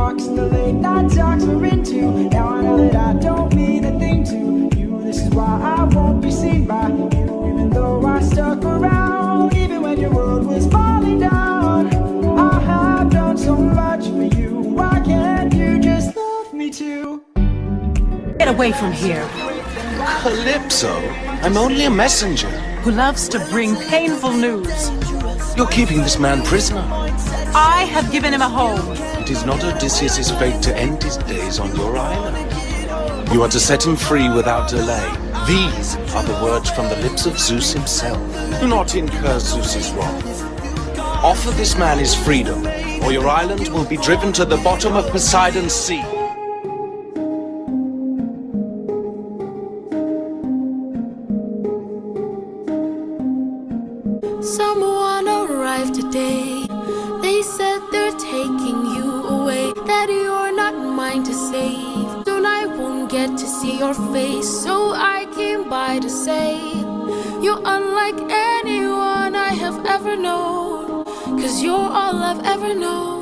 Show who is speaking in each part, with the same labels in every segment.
Speaker 1: walks, the late night talks we're into. Now I know that I don't mean a thing to you. This is why I won't be seen by you, even though I stuck around, even when your world was falling down. I have done so much for you. Why can't you just love me too?
Speaker 2: Get away from here.
Speaker 3: Calypso? I'm only a messenger.
Speaker 2: Who loves to bring painful news.
Speaker 3: You're keeping this man prisoner.
Speaker 2: I have given him a home.
Speaker 3: It is not Odysseus' fate to end his days on your island. You are to set him free without delay. These are the words from the lips of Zeus himself. Do not incur Zeus's wrath. Offer this man his freedom, or your island will be driven to the bottom of Poseidon's sea.
Speaker 4: Someone arrived today. They said they're taking you away, that you're not mine to save. Soon I won't get to see your face, so I came by to say you're unlike anyone I have ever known, 'cause you're all I've ever known.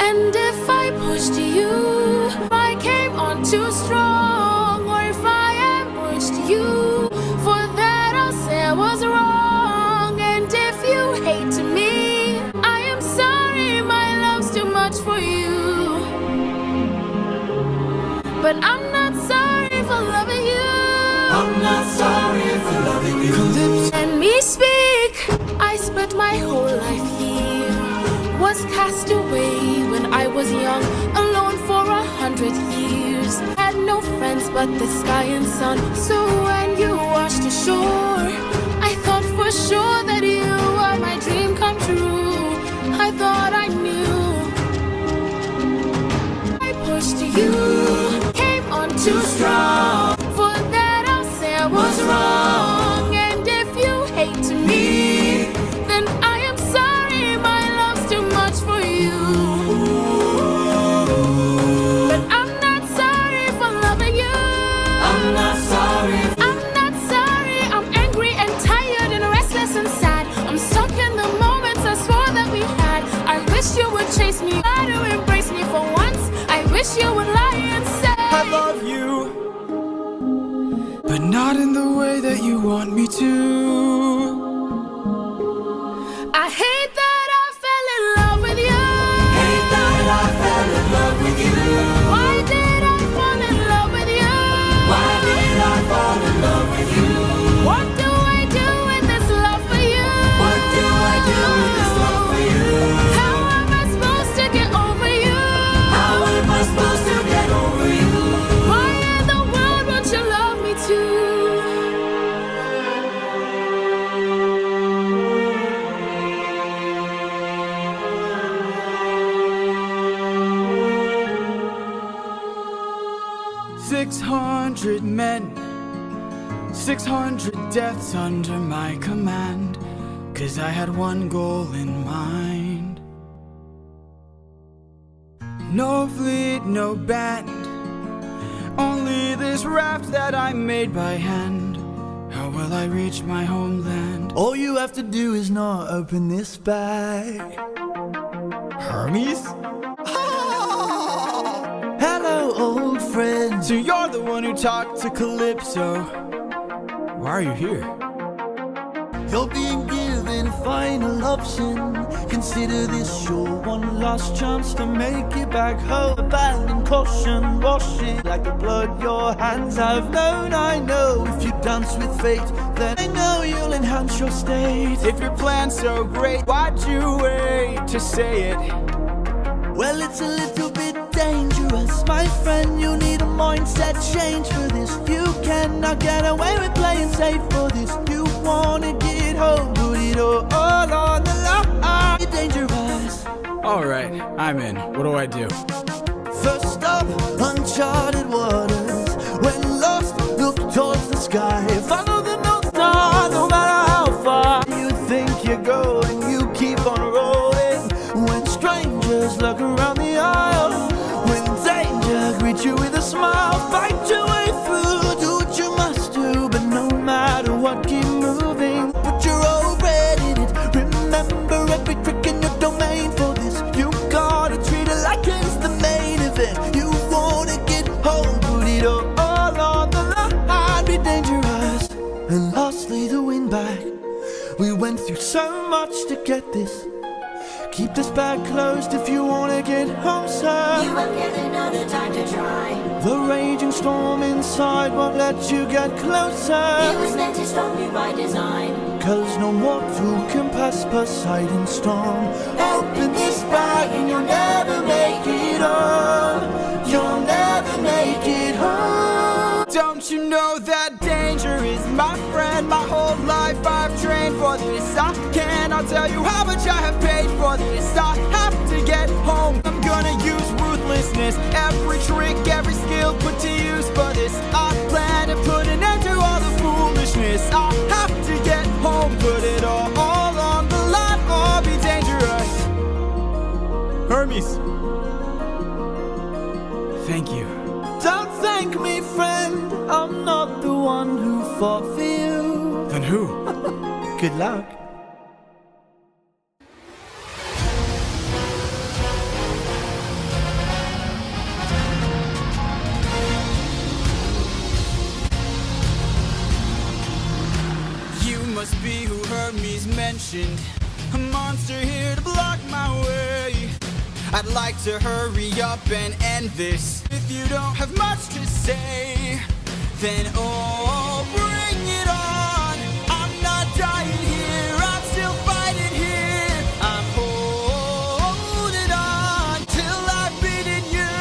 Speaker 4: And if I pushed you, if I came on too strong, or if I ambushed you, for that I'll say I was wrong. And if you hate me, I am sorry, my love's too much for you. But I'm not sorry for loving you.
Speaker 1: I'm not sorry for loving you.
Speaker 4: Let me speak. I spent my whole life here, was cast away when I was young, alone for 100 years. Had no friends but the sky and sun. So when you washed ashore, I thought for sure that you were my dream come true. I thought I knew. I pushed you, came on too strong. For that I'll say I was wrong. And if you hate me, then I am sorry, my love's too much for you. But I'm not sorry for loving you.
Speaker 1: I'm not sorry.
Speaker 4: I'm not sorry. I'm angry and tired and restless and sad. I'm stuck in the moments I swore that we had. I wish you would chase me, try to embrace me for once. I wish you would lie and say
Speaker 1: I love you, but not in the way that you want me to.
Speaker 4: I hate that I fell in love with you.
Speaker 1: Hate that I fell in love with you.
Speaker 4: Why did I fall in love with you?
Speaker 1: Why did I fall in love with you?
Speaker 4: What do I do with this love for you?
Speaker 1: What do I do with this love for you?
Speaker 4: How am I supposed to get over you?
Speaker 1: How am I supposed to get over you?
Speaker 4: Why in the world won't you love me too? 600 men, 600 deaths under my command, 'cause I had one goal in mind. No fleet, no band, only this raft that I made by hand. How will I reach my homeland?
Speaker 5: All you have to do is not open this bag.
Speaker 1: Hermes?
Speaker 5: Hello, old friend.
Speaker 1: So you're the one who talked to Calypso. Why are you here?
Speaker 5: You're being given a final option. Consider this your one last chance to make it back home. Abandon caution, wash it like the blood your hands have known. I know if you dance with fate, then I know you'll enhance your state.
Speaker 1: If your plan's so great, why'd you wait to say it?
Speaker 5: Well, it's a little bit dangerous, my friend. You need a mindset change for this. You cannot get away with playing safe for this. You wanna get home, put it all on the line. You're dangerous.
Speaker 1: Alright, I'm in. What do I do?
Speaker 5: First stop, uncharted waters. When lost, look towards the sky. Follow the North Star, no matter how far you think you're going. You keep on rolling. When strangers look around the aisle, when danger greets you with a smile, fight your way through. Do what you must do, but no matter what, keep moving. But you're already in it. Remember every trick in your domain for this. You gotta treat so much to get this. Keep this bag closed if you wanna get home, sir.
Speaker 6: You won't get another time to try.
Speaker 5: The raging storm inside won't let you get closer.
Speaker 6: It was meant to stop you by design.
Speaker 5: 'Cause no mortal can pass Poseidon's storm. Open this bag and you'll never make it home. You'll never make it home.
Speaker 1: Don't you know that danger is my friend? My whole life I've trained for this. I cannot tell you how much I have paid for this. I have to get home. I'm gonna use ruthlessness. Every trick, every skill put to use for this. I plan to put an end to all the foolishness. I have to get home. Put it all on the line or be dangerous. Hermes. Thank you.
Speaker 5: Don't thank me, friend. I'm not the one who fought for you.
Speaker 1: Then who?
Speaker 5: Good luck.
Speaker 1: You must be who Hermes mentioned. A monster here to block my way. I'd like to hurry up and end this. If you don't have much to say, then oh, bring it on. I'm not dying here, I'm still fighting here. I'm holding on till I've beaten you.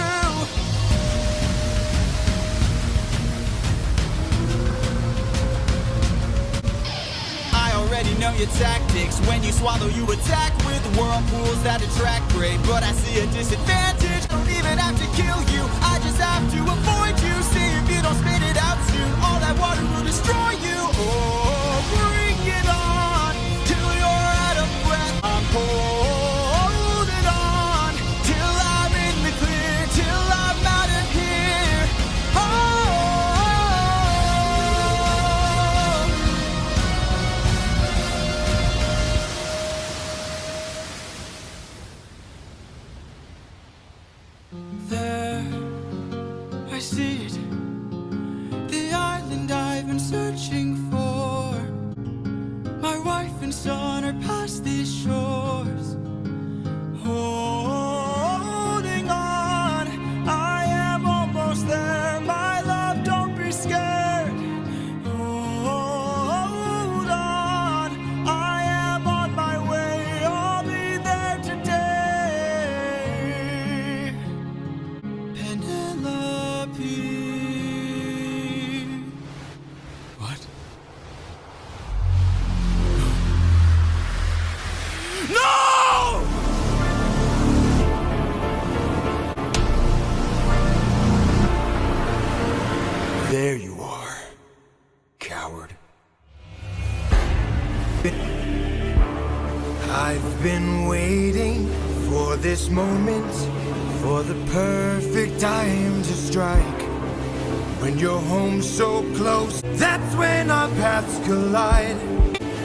Speaker 1: I already know your tactics. When you swallow, you attack with whirlpools that attract prey. But I see a disadvantage. Don't even have to kill you, I just have to avoid you. See if you don't spit it out soon, all that water will destroy you. Oh, bring it on till you're out of breath. I'm holding on till I'm in the clear, till I'm out of here. There, I see it. The island I've been searching for. My wife and son are past these shores. Holding on, I am almost there. My love, don't be scared. Hold on, I am on my way. I'll be there today. Penelope. What? No!
Speaker 5: There you are, coward. I've been waiting for this moment, for the perfect time to strike. When you're home so close, that's when our paths collide.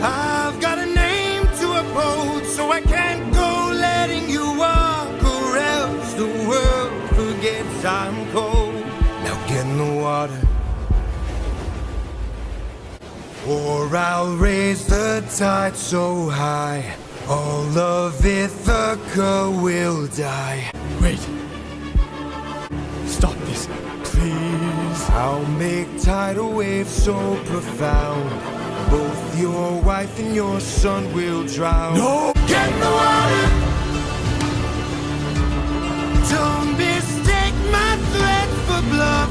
Speaker 5: I've got a name to uphold, so I can't go letting you walk, or else the world forgets I'm cold. Now get in the water, or I'll raise the tide so high, all of Ithica will die.
Speaker 1: Wait. Stop this, please.
Speaker 5: I'll make tidal waves so profound, both your wife and your son will drown.
Speaker 1: No!
Speaker 5: Get in the water! Don't mistake my threat for bluff.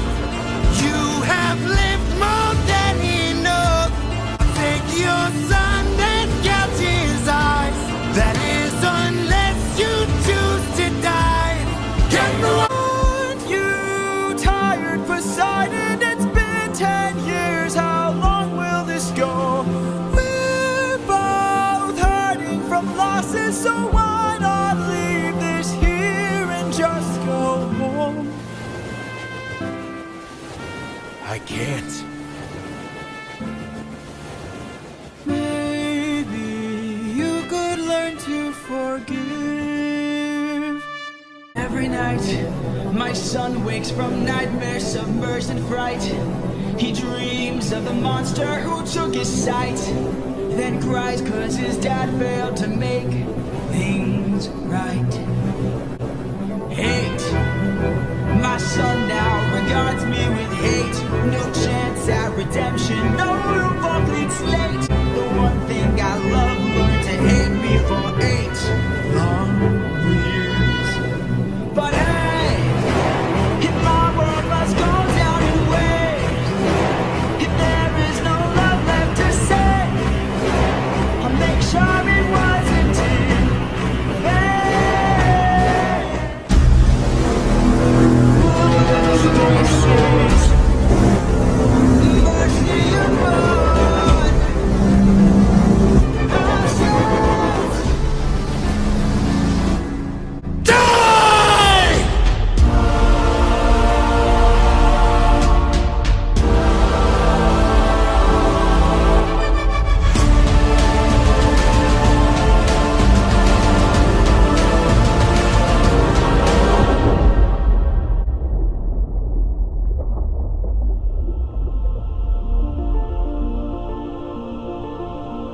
Speaker 5: You have lived more than enough. Take your son and count his eyes. That is unless you choose to die. Get in the water!
Speaker 1: You tired Poseidon, it's been 10 years. How long will this go? We're both hurting from losses, so why not leave this here and just go home?
Speaker 5: I can't.
Speaker 1: Maybe you could learn to forgive. Every night, my son wakes from nightmares, submerged in fright. He dreams of the monster who took his sight. then cries 'cause his dad failed to make things right. Hate, my son now regards me with hate. No chance at redemption, no room for clean slate. The one thing I love learned to hate me for 8 long years. But hey, if my world must go down in waves, if there is no love left to say, I'll make sure it wasn't in vain. Mercy upon ourselves.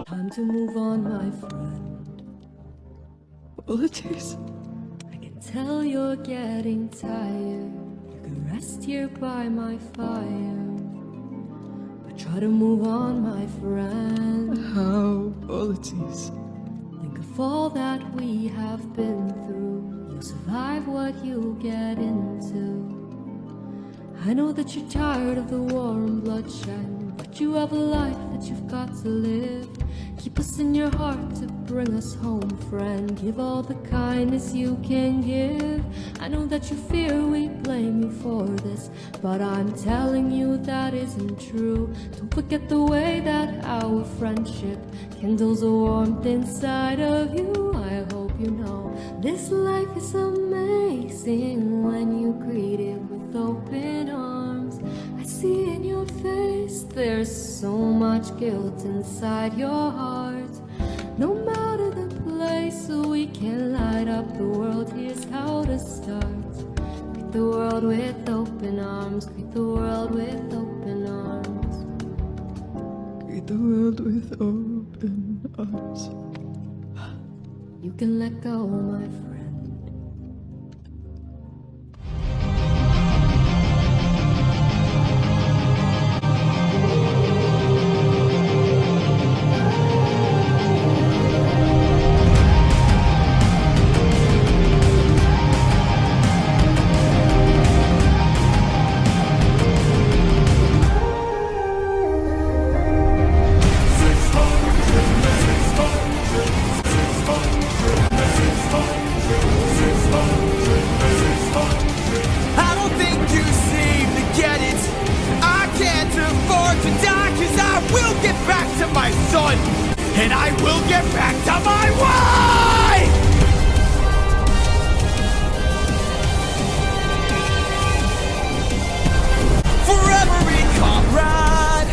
Speaker 7: Time to move on, my friend. Apologies. I can tell you're getting tired. You can rest here by my fire. But try to move on, my friend.
Speaker 8: How? Apologies.
Speaker 7: Think of all that we have been through. You'll survive what you get into. I know that you're tired of the war and bloodshed, but you have a life that you've got to live. Keep us in your heart to bring us home, friend. Give all the kindness you can give. I know that you fear we blame you for this, but I'm telling you that isn't true. Don't forget the way that our friendship kindles a warmth inside of you. I hope you know this life is amazing when you greet it with open arms. I see in your face there's so much guilt inside your heart. No matter the place, we can light up the world. Here's how to start. Greet the world with open arms. Greet the world with open arms.
Speaker 8: Greet the world with open arms.
Speaker 7: You can let go, my friend.
Speaker 5: And I will get back to my wife! For every comrade,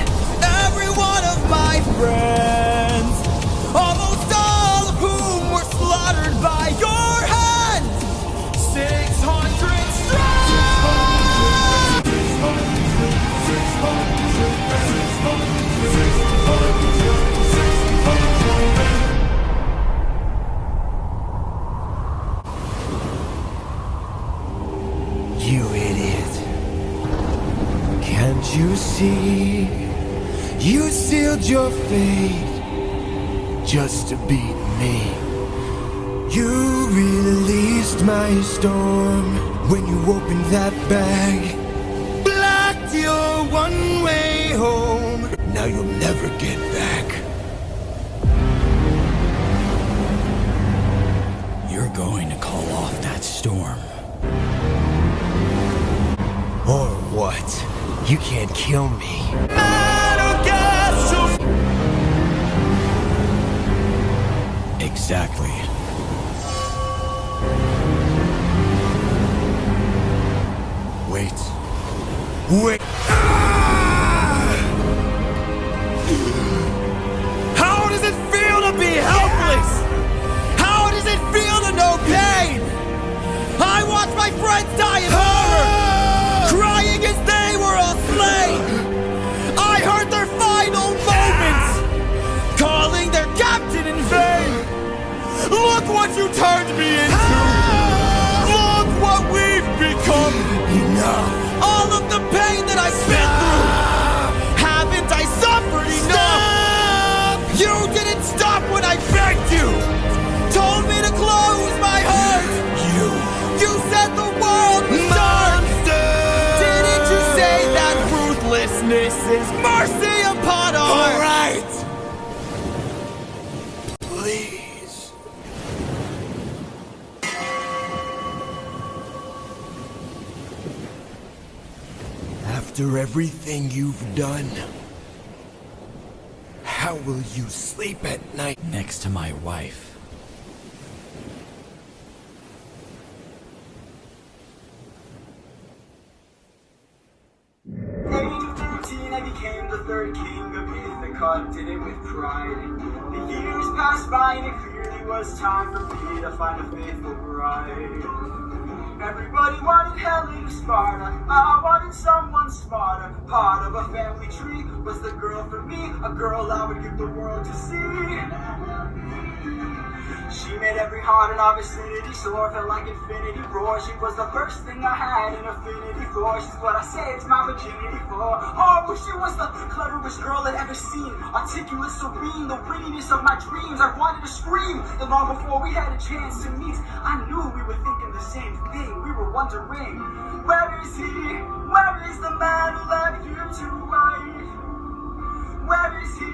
Speaker 5: every one of my friends, almost all of whom were slaughtered by your hand, 600 strong! You idiot. Can't you see? You sealed your fate just to beat me. You released my storm when you opened that bag. Blocked your one-way home. Now you'll never get back. You're going to call off that storm. Or what? You can't kill me. Exactly. Wait. Wait. How does it feel to be helpless? How does it feel to know pain? I watched my friends die in horror, crying as they were all slain. I heard their final moments, calling what you turned me into. Look what we've become. Enough. All of the pain that I've been through. Haven't I suffered enough? You didn't stop when I begged you. Told me to close my heart. You said the world was dark. Didn't you say that ruthlessness is mercy upon our... All right. Please. After everything you've done, how will you sleep at night next to my wife?
Speaker 1: I became the third king of Ithica, did it with pride. The years passed by and it clearly was time for me to find a faithful bride. Everybody wanted Helen of Sparta, I wanted someone smarter. Part of a family tree was the girl for me, a girl I would give the world to see. She made every heart in our vicinity soar, felt like infinity roar. She was the first thing I had an affinity for. She's what I saved my virginity for. Oh, she was the cleverest girl I'd ever seen. Articulate, serene, the wittiness of my dreams. I wanted to scream, and long before we had a chance to meet, I knew we were thinking the same thing. We were wondering, where is he? Where is the man who led you to life? Where is he?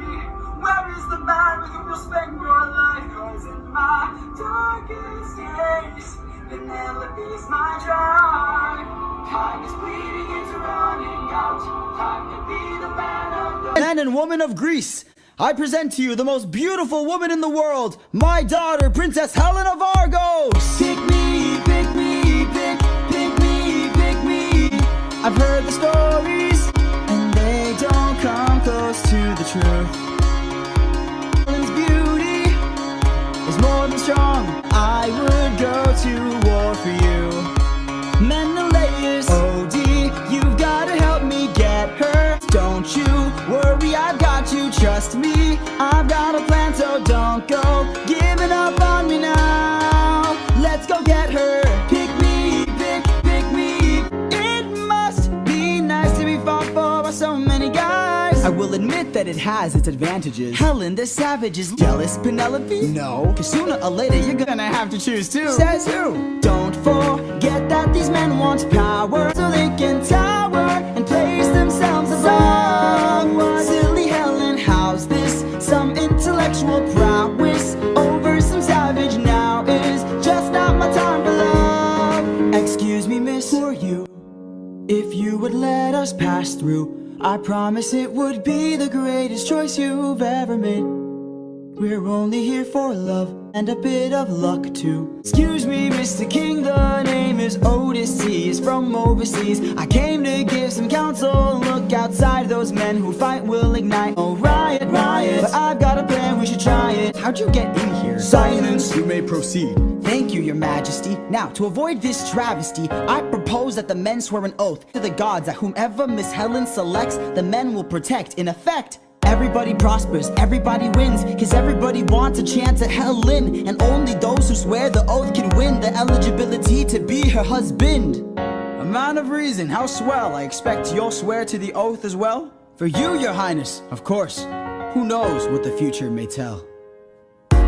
Speaker 1: Where is the man with whom you'll spend your life? Cause in my darkest days, Penelope's my drive. Time is bleeding into running out. Time to be the man of the...
Speaker 9: Man and woman of Greece, I present to you the most beautiful woman in the world, my daughter, Princess Helen of Argos.
Speaker 1: Pick me, pick me, pick me, pick me.
Speaker 9: I've heard the stories,
Speaker 1: and they don't come close to the truth.
Speaker 9: more than strong. I would go to war for you. Menelaus, OD, you've gotta help me get her. Don't you worry, I've got you, trust me. I've got a plan, so don't go giving up on me now. Let's go get her. Pick me, pick me. It must be nice to be fought for by so many guys. I will admit that it has its advantages. Helen the Savage is jealous, Penelope? No, cause sooner or later you're gonna have to choose too. Says who? Don't forget that these men want power, so they can tower and place themselves above. Silly Helen, how's this? Some intellectual prowess over some savage now is just not my time for love. Excuse me, miss, who are you? If you would let us pass through, I promise it would be the greatest choice you've ever made. We're only here for love and a bit of luck too. Excuse me, Mr. King, the name is Otis. He is from overseas. I came to give some counsel. Look outside, those men who fight will ignite. Oh, riot, riot. But I've got a plan, we should try it. How'd you get in here? Silence, you may proceed. Thank you, your majesty. Now, to avoid this travesty, I propose that the men swear an oath to the gods that whomever Miss Helen selects, the men will protect. In effect, everybody prospers, everybody wins, cause everybody wants a chance at Helen, and only those who swear the oath can win the eligibility to be her husband. A man of reason, how swell. I expect you'll swear to the oath as well? For you, your highness, of course. Who knows what the future may tell.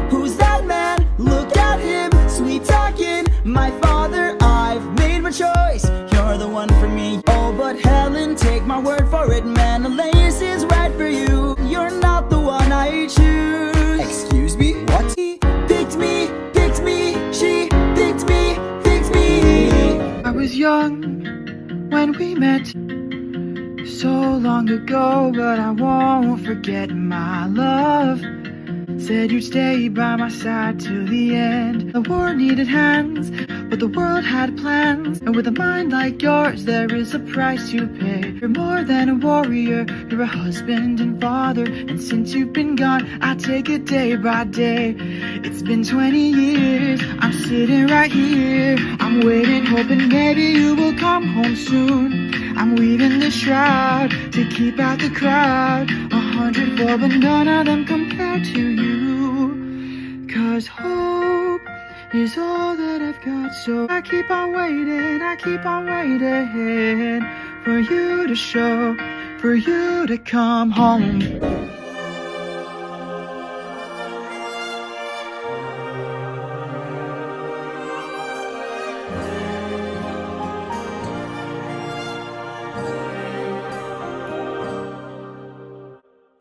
Speaker 9: Who's that man? Look at him, sweet talking. My father, I've made my choice. You're the one for me. Oh, but Helen, take my word for it. Menelaus is right for you. You're not the one I choose. Excuse me? What? He picked me, she picked me.
Speaker 8: I was young when we met, so long ago, but I won't forget my love. Said you'd stay by my side till the end. The war needed hands, but the world had plans. And with a mind like yours, there is a price you pay. You're more than a warrior, you're a husband and father. And since you've been gone, I take it day by day. It's been 20 years, I'm sitting right here. I'm waiting, hoping maybe you will come home soon. I'm weaving the shroud to keep out the crowd. 104, but none of them compare to you. Cause hope is all that I've got. So I keep on waiting, I keep on waiting for you to show, for you to come home.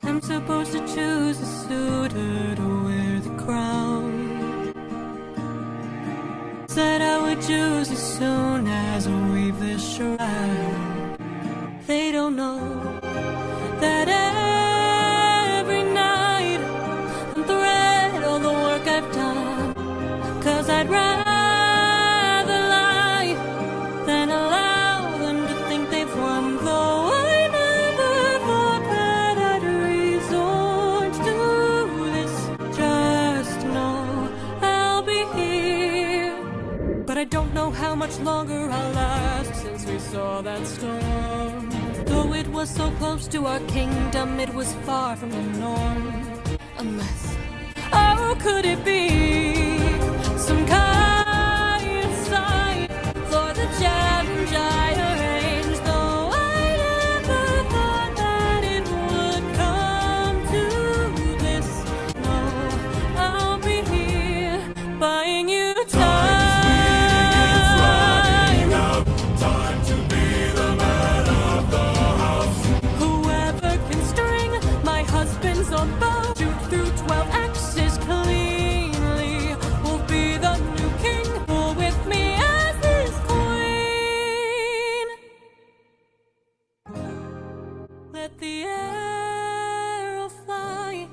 Speaker 7: I'm supposed to choose a suitor to wear the crown. Said I would choose as soon as I weave this shroud. They don't know that every night I'm thread all the work I've done. 'Cause I'd rather lie than allow them to think they've won. Though I never thought that I'd resort to this. Just know I'll be here. But I don't know how much longer I'll last since we saw that storm. Though it was so close to our kingdom, it was far from the norm. A mess. Oh, could it be some kind of sign for the challenge I arranged? Though I never thought that it would come to this. No, I'll be here buying you time. On bow, shoot through 12 axes cleanly. Will be the new king, pull with me as his queen. Let the arrow fly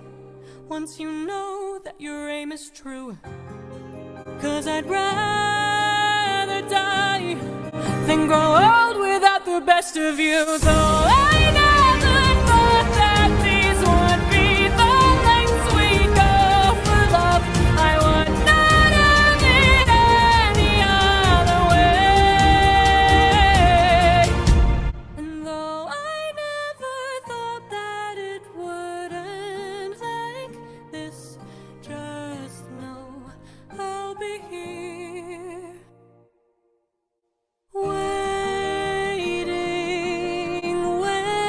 Speaker 7: once you know that your aim is true. 'Cause I'd rather die than grow old without the best of you. Though I never thought that these would be the lengths we go for love. I would not have it any other way. And though I never thought that it would end like this, just know I'll be here. Waiting, waiting.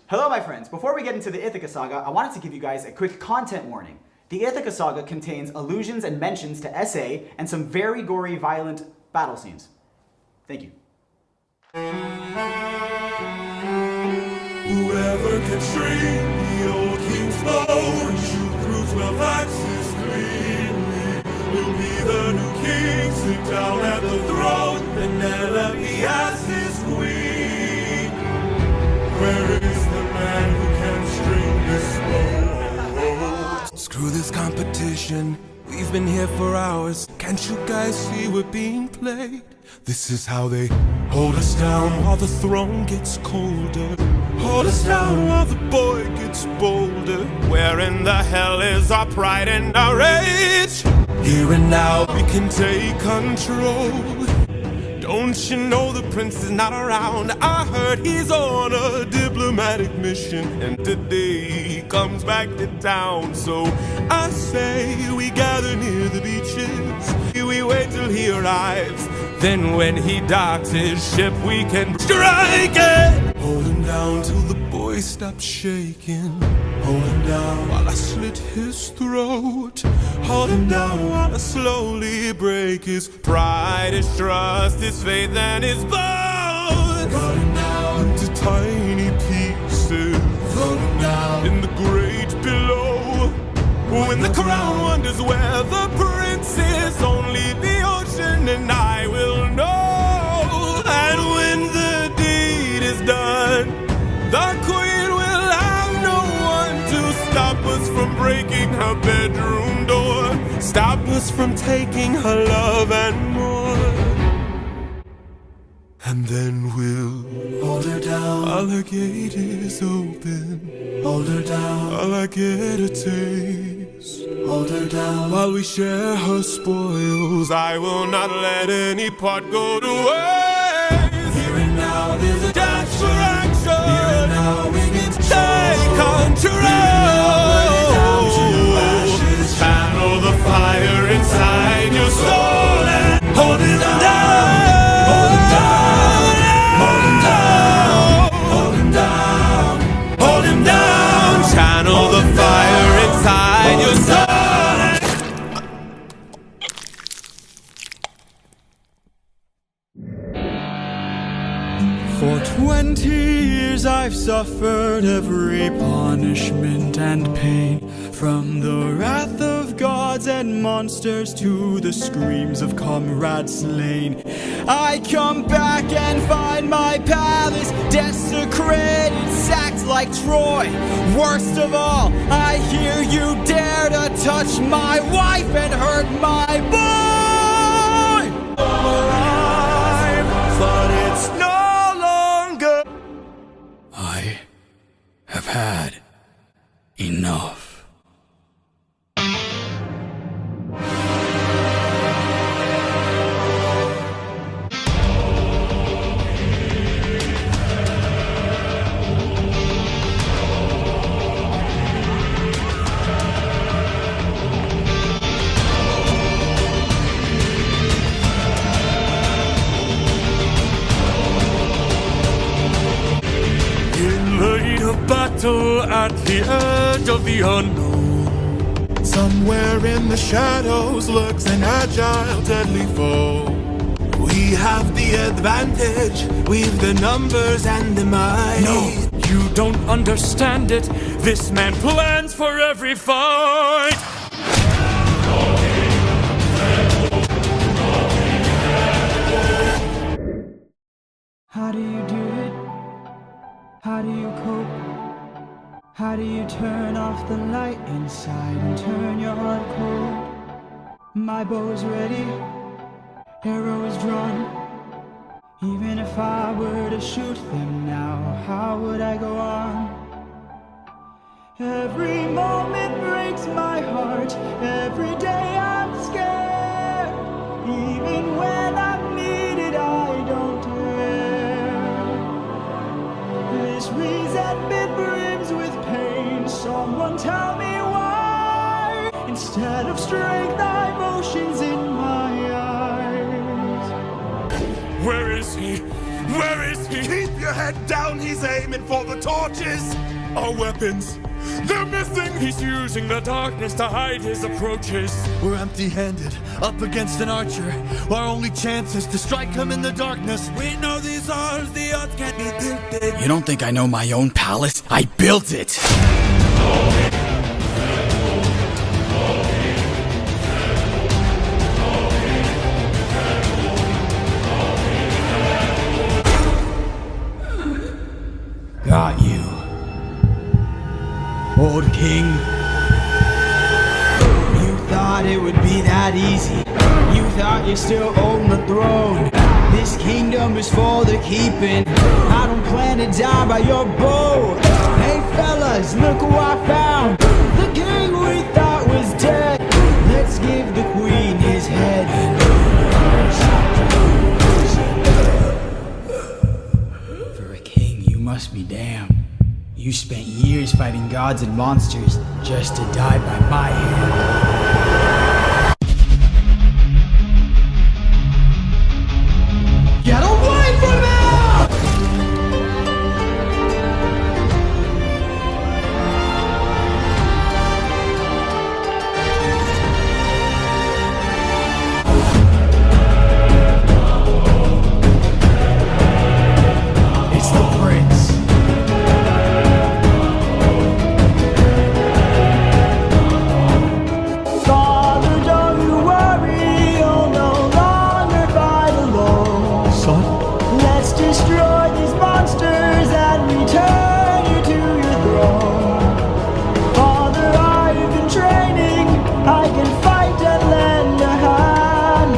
Speaker 9: Hello my friends, before we get into the Ithica saga, I wanted to give you guys a quick content warning. The Ithica saga contains allusions and mentions to SA and some very gory, violent battle scenes. Thank you.
Speaker 10: Whoever can string the old king's bow and shoot through 12 axes cleanly will be the new king, sit down at the throne, Penelope as his queen. Where is the man who can string this bow?
Speaker 5: Screw this competition. We've been here for hours. Can't you guys see we're being played? This is how they hold us down while the throne gets colder. Hold us down while the boy gets bolder. Where in the hell is our pride and our rage? Here and now we can take control. Don't you know the prince is not around? I heard he's on a diplomatic mission, and today he comes back to town. So I say we gather near the beaches. We wait till he arrives. Then when he docks his ship, we can strike it. Hold him down till the boy stops shaking. Hold him down while I slit his throat. Hold him down while I slowly break his pride, his trust, his faith, and his bones. Cut him down into tiny pieces. Hold him down in the great below. When the crown wonders where the prince is, only the ocean and I will know. And when the deed is done, the queen will have no one to stop us from breaking her bedroom door, stop us from taking her love and more. And then we'll hold her down while her gate is open. Hold her down while I get a taste. Hold her down while we share her spoils. I will not let any part go to waste. Here and now there's a dance for action. Here and now we can take control. Channel the fire inside your soul and hold it down. Hold it down. Hold him down. Hold him down. Hold him down. Channel the fire inside your soul.
Speaker 8: For 20 years I've suffered every punishment and pain, from the wrath of gods and monsters to the screams of comrades slain. I come back and find my palace desecrated, sacked like Troy. Worst of all, I hear you dare to touch my wife and hurt my boy. I'm alive, but it's no longer. I have had enough.
Speaker 5: Battle at the edge of the unknown. Somewhere in the shadows lurks an agile, deadly foe. We have the advantage, we've the numbers and the might.
Speaker 11: No, you don't understand it. This man plans for every fight.
Speaker 8: How do you do it? How do you cope? How do you turn off the light inside and turn your heart cold? My bow's ready, arrow is drawn. Even if I were to shoot them now, how would I go on? Every moment breaks my heart, every day I'm scared. Even when I'm needed, I don't dare. This resentment brims with pain, someone tell me why. Instead of strength, I've oceans in my eyes.
Speaker 11: Where is he?
Speaker 10: Where is he? Keep your head down, he's aiming for the torches.
Speaker 11: Our weapons, they're missing. He's using the darkness to hide his approaches.
Speaker 5: We're empty-handed, up against an archer. Our only chance is to strike him in the darkness.
Speaker 10: We know these odds, the odds can't be tilted.
Speaker 9: You don't think I know my own palace? I built it! Got you. Old king.
Speaker 8: You thought it would be that easy. You thought you still own the throne. This kingdom is for the keeping. I don't plan to die by your bow. Hey fellas, look who I found. The king we thought was dead. Let's give the queen his head.
Speaker 9: For a king, you must be damned. You spent years fighting gods and monsters just to die by my hand. Get away from me! It's the prince.
Speaker 8: Father, don't you worry, you'll no longer fight alone.
Speaker 5: Son?
Speaker 8: Let's destroy these monsters and return you to your throne. Father, I've been training, I can fight and lend a hand.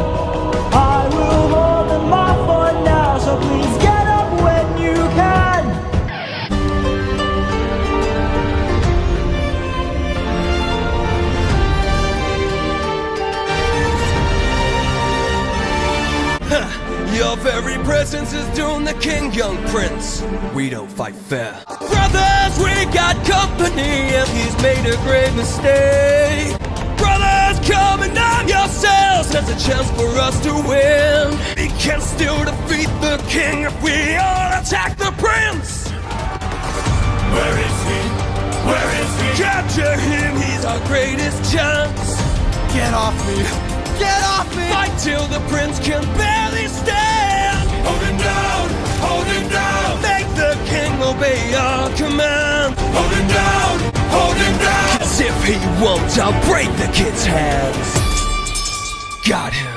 Speaker 8: I will hold them off for now, so please get up when you can.
Speaker 5: Your very presence is doomed the king, young prince. We don't fight fair. Brothers, we got company, and he's made a great mistake. Brothers, come and arm yourselves. There's a chance for us to win. We can still defeat the king if we all attack the prince.
Speaker 10: Where is he? Where is he?
Speaker 5: Capture him, he's our greatest chance. Get off me! Get off me! Fight till the prince can barely stand.
Speaker 10: Hold him down! Hold him down!
Speaker 5: Make the king obey our command.
Speaker 10: Hold him down! Hold him down!
Speaker 5: 'Cause if he won't, I'll break the kid's hands. Got him.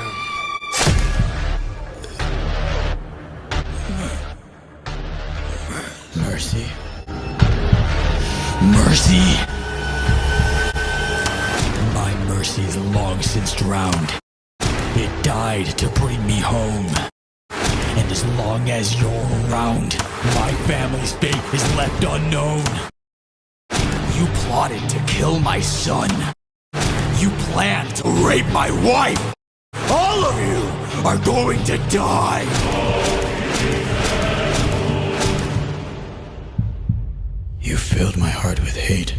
Speaker 9: Mercy. Mercy! My mercy is long since drowned. It died to bring me home. And as long as you're around, my family's fate is left unknown. You plotted to kill my son. You planned to rape my wife. All of you are going to die. You filled my heart with hate.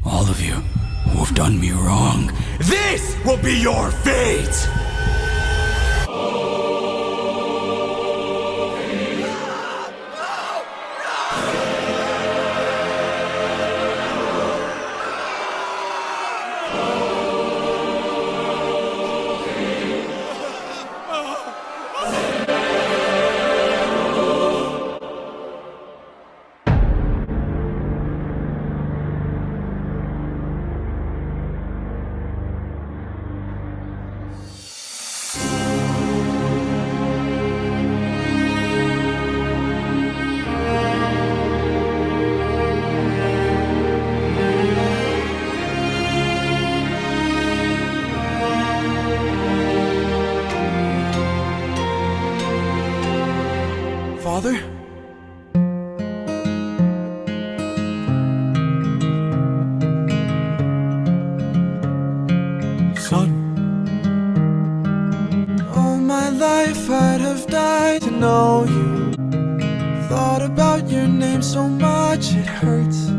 Speaker 9: All of you who have done me wrong. This will be your fate!
Speaker 5: Father?
Speaker 10: Son?
Speaker 5: All my life I'd have died to know you. Thought about your name so much it hurts.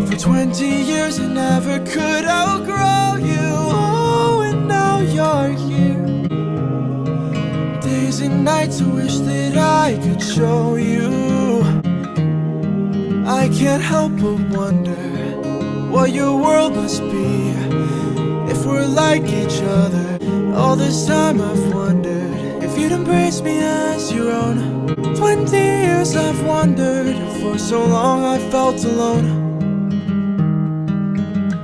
Speaker 5: For 20 years I never could outgrow you. Oh, and now you're here. Days and nights I wish that that I could show you. I can't help but wonder what your world must be if we're like each other. All this time I've wondered if you'd embrace me as your own. 20 years I've wandered, for so long I felt alone.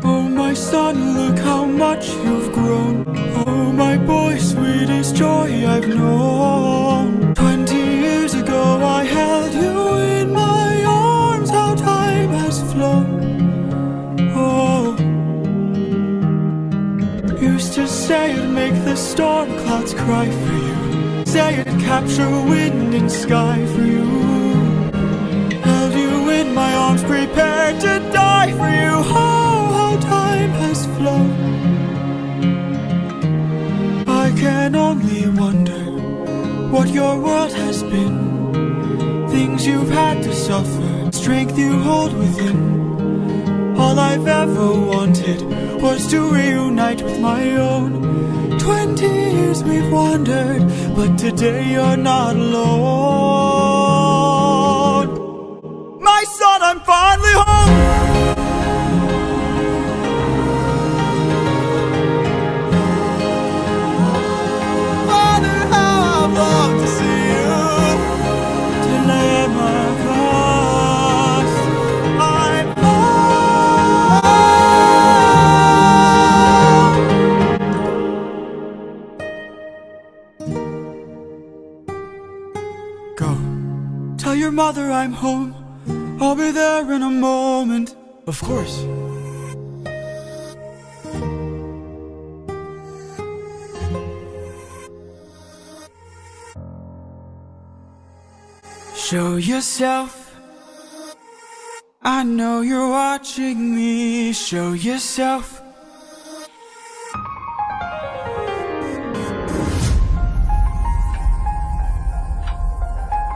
Speaker 11: Oh my son, look how much you've grown. Oh my boy, sweetest joy I've known. 20 years ago I held you in my arms, how time has flown. Oh, used to say it'd make the storm clouds cry for you. Say it'd capture wind and sky for you. Held you in my arms, prepared to die for you. Oh, how time has flown. I can only wonder what your world has been. Things you've had to suffer, strength you hold within. All I've ever wanted was to reunite with my own. 20 years we've wandered, but today you're not alone. My son, I'm finally home. Father, how I've longed to see you. Telemachus, I'm Go, tell your mother I'm home. I'll be there in a moment.
Speaker 5: Of course.
Speaker 8: Show yourself. I know you're watching me. Show yourself.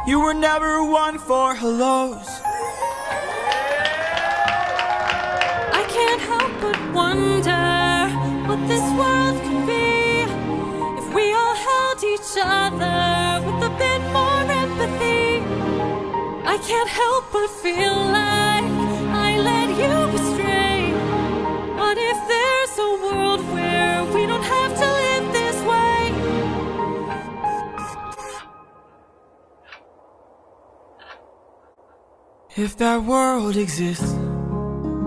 Speaker 8: You were never one for hellos.
Speaker 7: I can't help but wonder what this world could be if we all held each other with a bit more empathy. I can't help but feel like I led you astray. What if there's a world where we don't have to live this way?
Speaker 8: If that world exists,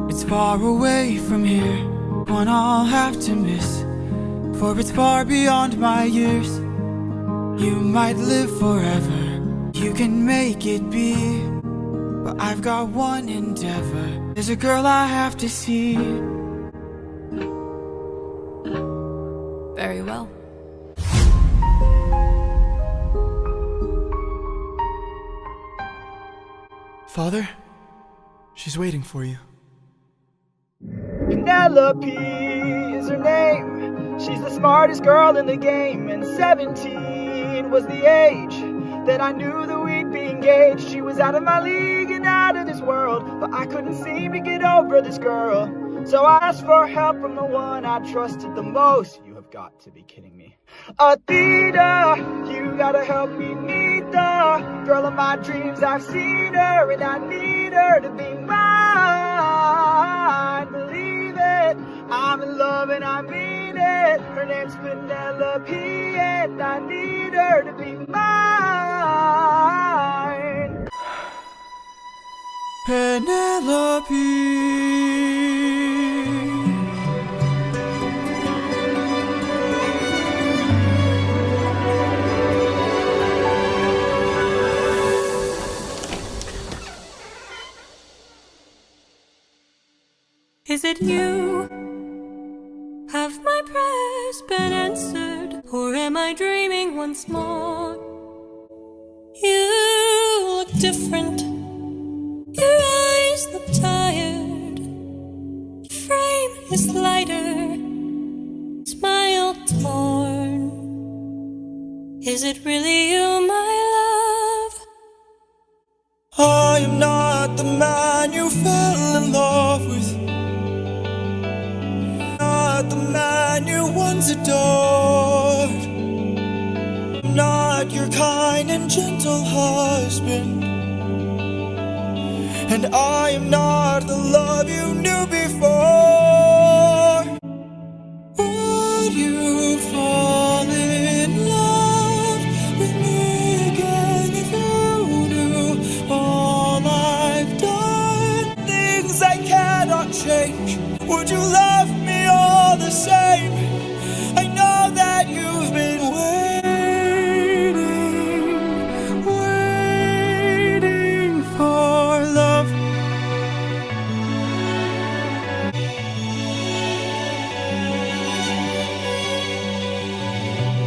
Speaker 8: it's far away from here, one I'll have to miss, for it's far beyond my years. You might live forever, you can make it be, but I've got one endeavor. There's a girl I have to see.
Speaker 7: Very well.
Speaker 5: Father, she's waiting for you.
Speaker 9: Penelope is her name. She's the smartest girl in the game, and 17 was the age that I knew that we'd be engaged. She was out of my league and out of this world, but I couldn't seem to get over this girl. So I asked for help from the one I trusted the most. You have got to be kidding me. Ithica, you gotta help me meet the girl of my dreams. I've seen her and I need her to be mine. Believe it, I'm in love and I mean it. Her name's Penelope and I need her to be mine.
Speaker 8: Penelope.
Speaker 7: Is it you? Have my prayers been answered, or am I dreaming once more? You look different. Your eyes look tired. Your frame is lighter. Smile torn. Is it really you, my love?
Speaker 5: I am not the man you fell in love with, not the man you once adored.
Speaker 11: am not your kind and gentle husband, and I am not the love you knew before. Would you fall in love with me again if you knew all I've done? Things I cannot change. Would you love me all the same? I know that you've been waiting for love.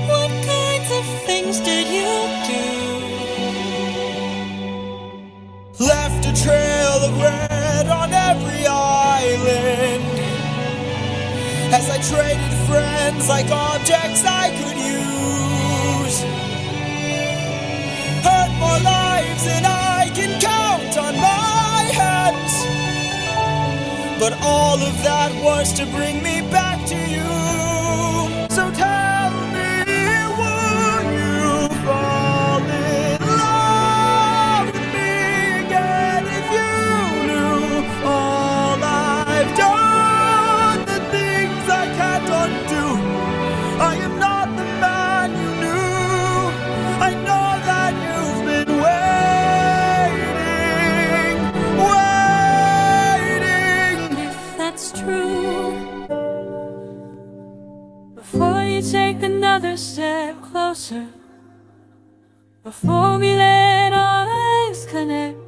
Speaker 11: What kinds of things did you do? Left a trail of red on every island, as I traded friends like objects I could use. Hurt more lives than I can count on my hands, but all of that was to bring me back to you. So tell me, would you fall in love with me again if you knew all I've done? The things I can't undo. I am not the man you knew. I know that you've been waiting.
Speaker 7: If that's true, before you take another step closer, before we let our eyes connect,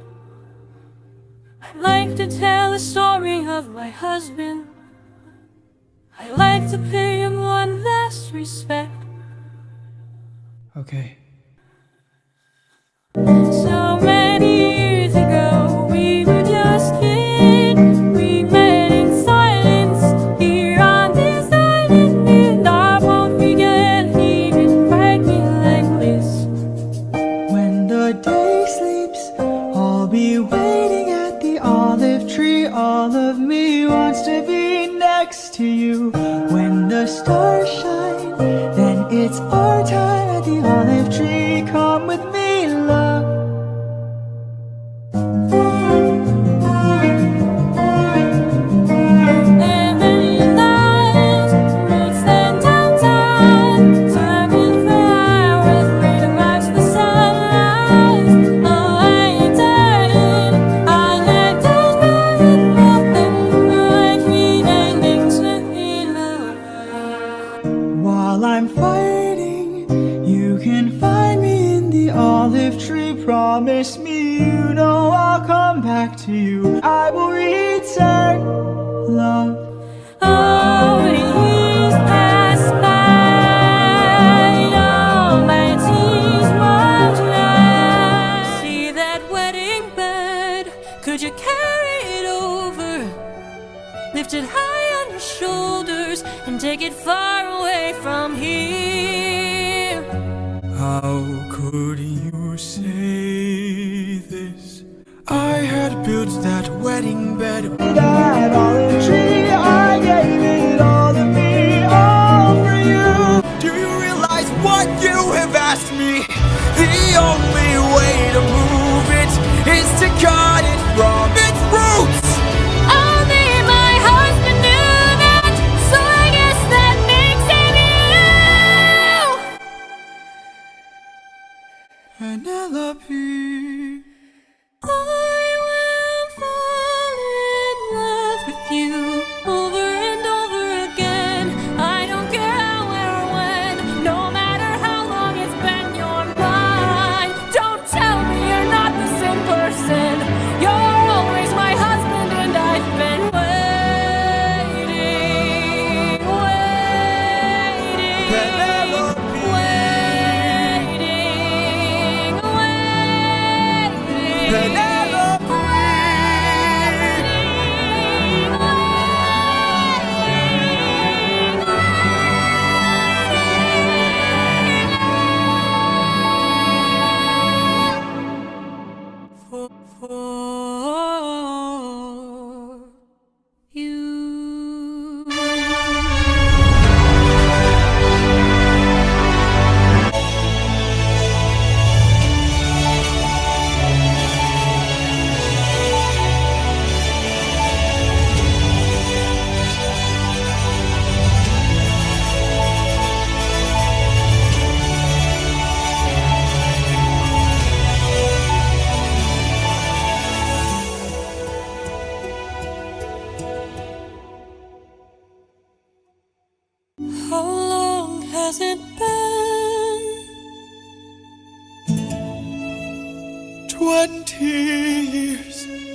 Speaker 7: I'd like to tell the story of my husband. I'd like to pay him one last respect.
Speaker 8: Okay.
Speaker 7: So many years ago, we were just kids. We met in silence here on this island, and I won't forget he didn't break me like this.
Speaker 8: When the day sleeps, I'll be waiting at the olive tree. All of me wants to be next to you. When the stars shine, then it's our time at the olive tree. Come with me, love.
Speaker 7: And many lives, roots and downtown, circling for hours, waiting back to the sunrise. Oh, I ain't dying. I like those moving, nothing like pretending to be loved.
Speaker 8: While I'm fighting, you can find me in the olive tree. Promise me you know I'll come back to you. I will return, love.
Speaker 7: Oh, years pass by, all my tears run dry. See that wedding bed, could you carry it over? Lift it high on your shoulders and take it far away from here.
Speaker 11: How could you say this? I had built that wedding bed.
Speaker 8: That olive tree, I gave it all of me, all for you.
Speaker 11: Do you realize what you have asked me? The only way to move it is to cut it from its roots.
Speaker 7: Only my husband knew that, so I guess that makes him you.
Speaker 11: Penelope.
Speaker 7: I will fall in love with you over and over again. I don't care how or when, no matter how long it's been, you're mine. Don't tell me you're not the same person.
Speaker 11: How long has it been? 20 years.